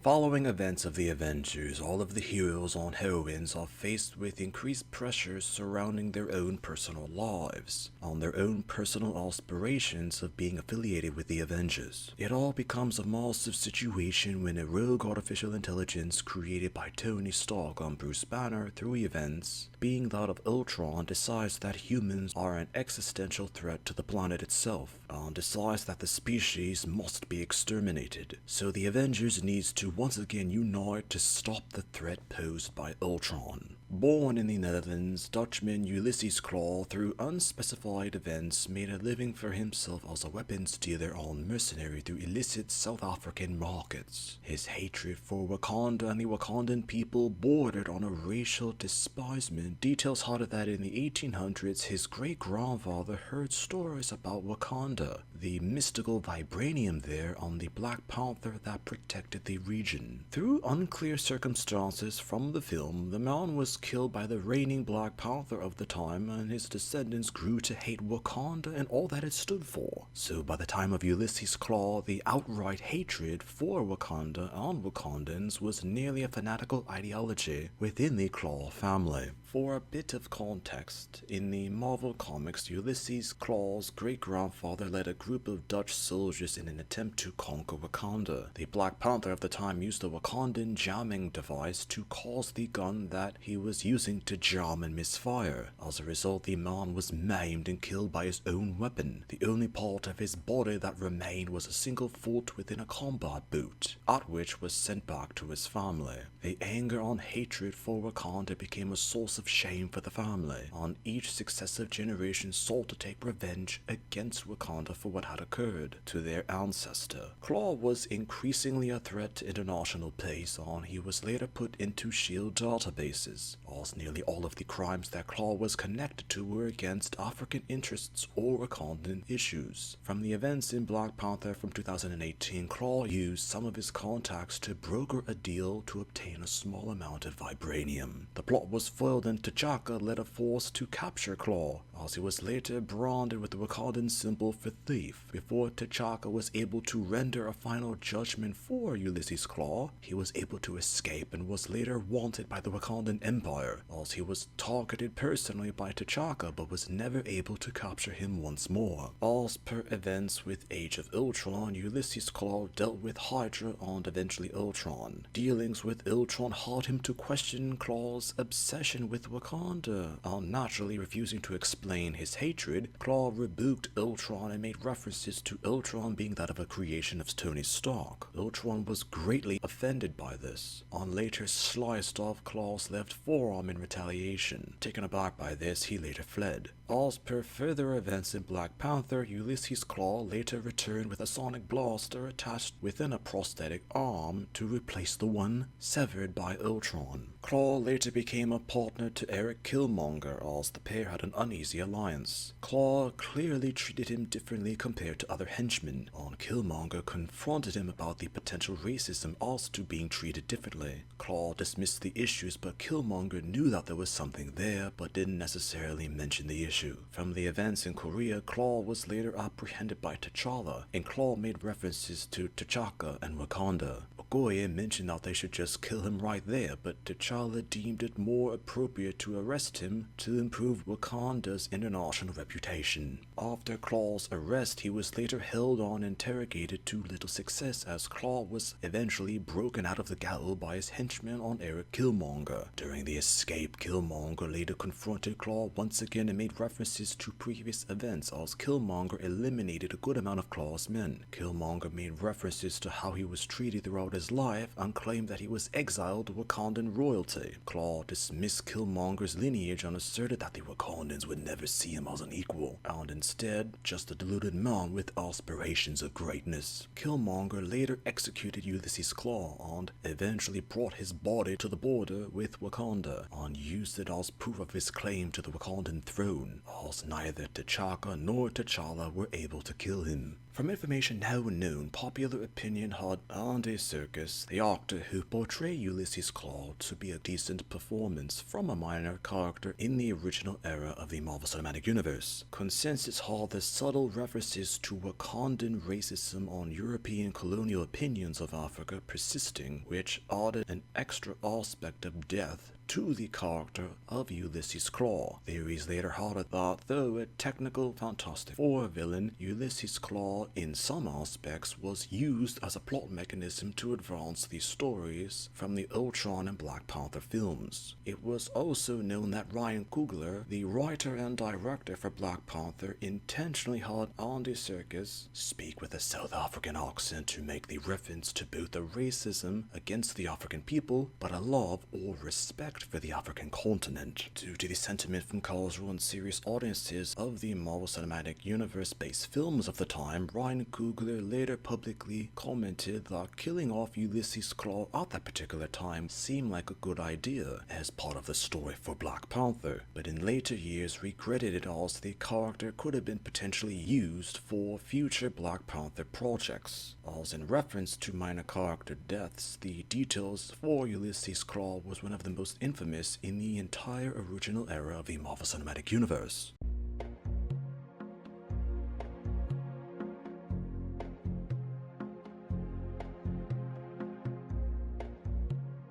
Following events of the Avengers, all of the heroes and heroines are faced with increased pressures surrounding their own personal lives, on their own personal aspirations of being affiliated with the Avengers. It all becomes a massive situation when a rogue artificial intelligence created by Tony Stark and Bruce Banner through events, being that of Ultron, decides that humans are an existential threat to the planet itself, and decides that the species must be exterminated. So the Avengers needs to once again unite to stop the threat posed by Ultron. Born in the Netherlands, Dutchman Ulysses Klaue, through unspecified events, made a living for himself as a weapons dealer and mercenary through illicit South African markets. His hatred for Wakanda and the Wakandan people bordered on a racial despisement. Details had it that in the 1800s, his great-grandfather heard stories about Wakanda, the mystical vibranium there, and the Black Panther that protected the region. Through unclear circumstances from the film, the man was killed by the reigning Black Panther of the time, and his descendants grew to hate Wakanda and all that it stood for. So by the time of Ulysses Klaue, the outright hatred for Wakanda and Wakandans was nearly a fanatical ideology within the Klaue family. For a bit of context, in the Marvel Comics, Ulysses Klaue's great-grandfather led a group of Dutch soldiers in an attempt to conquer Wakanda. The Black Panther of the time used a Wakandan jamming device to cause the gun that he was using to jam and misfire. As a result, the man was maimed and killed by his own weapon. The only part of his body that remained was a single foot within a combat boot, at which was sent back to his family. The anger and hatred for Wakanda became a source of shame for the family, and each successive generation sought to take revenge against Wakanda for what had occurred to their ancestor. Klaue was increasingly a threat to international peace, and he was later put into SHIELD databases, as nearly all of the crimes that Klaue was connected to were against African interests or Wakandan issues. From the events in Black Panther from 2018, Klaue used some of his contacts to broker a deal to obtain a small amount of vibranium. The plot was foiled and T'Chaka led a force to capture Klaue, as he was later branded with the Wakandan symbol for thief. Before T'Chaka was able to render a final judgment for Ulysses Klaue, he was able to escape and was later wanted by the Wakandan Empire, as he was targeted personally by T'Chaka but was never able to capture him once more. As per events with Age of Ultron, Ulysses Klaue dealt with Hydra and eventually Ultron. Dealings with Ultron had him to question Klaue's obsession with Wakanda, and naturally refusing to explain his hatred, Klaue rebuked Ultron and made references to Ultron being that of a creation of Tony Stark. Ultron was greatly offended by this, and later sliced off Klaue's left forearm in retaliation. Taken aback by this, he later fled. As per further events in Black Panther, Ulysses Klaue later returned with a sonic blaster attached within a prosthetic arm to replace the one severed by Ultron. Klaue later became a partner to Eric Killmonger, as the pair had an uneasy alliance. Klaue clearly treated him differently compared to other henchmen, and Killmonger confronted him about the potential racism as to being treated differently. Klaue dismissed the issues, but Killmonger knew that there was something there, but didn't necessarily mention the issue. From the events in Korea, Klaue was later apprehended by T'Challa, and Klaue made references to T'Chaka and Wakanda. Okoye mentioned that they should just kill him right there, but T'Challa deemed it more appropriate to arrest him to improve Wakanda's international reputation. After Klaue's arrest, he was later held on and interrogated to little success, as Klaue was eventually broken out of the gaol by his henchman on Eric Killmonger. During the escape, Killmonger later confronted Klaue once again and made references to previous events, as Killmonger eliminated a good amount of Klaue's men. Killmonger made references to how he was treated throughout his life and claimed that he was exiled to Wakandan royalty. Klaue dismissed Killmonger's lineage and asserted that the Wakandans would never see him as an equal, and instead just a deluded man with aspirations of greatness. Killmonger later executed Ulysses Klaue and eventually brought his body to the border with Wakanda and used it as proof of his claim to the Wakandan throne, as neither T'Chaka nor T'Challa were able to kill him. From information now known, popular opinion had Andy Serkis, the actor who portrayed Ulysses Klaue, to be a decent performance from a minor character in the original era of the Marvel Cinematic Universe. Consensus had the subtle references to Wakandan racism on European colonial opinions of Africa persisting, which added an extra aspect of death to the character of Ulysses Klaue. Theories later had it that, though a technical Fantastic Four villain, Ulysses Klaue in some aspects was used as a plot mechanism to advance the stories from the Ultron and Black Panther films. It was also known that Ryan Coogler, the writer and director for Black Panther, intentionally had Andy Serkis speak with a South African accent to make the reference to both the racism against the African people, but a love or respect for the African continent. Due to the sentiment from casual and serious audiences of the Marvel Cinematic Universe-based films of the time, Ryan Coogler later publicly commented that killing off Ulysses Klaue at that particular time seemed like a good idea as part of the story for Black Panther, but in later years regretted it as the character could have been potentially used for future Black Panther projects. As in reference to minor character deaths, the details for Ulysses Klaue was one of the most infamous in the entire original era of the Marvel Cinematic Universe.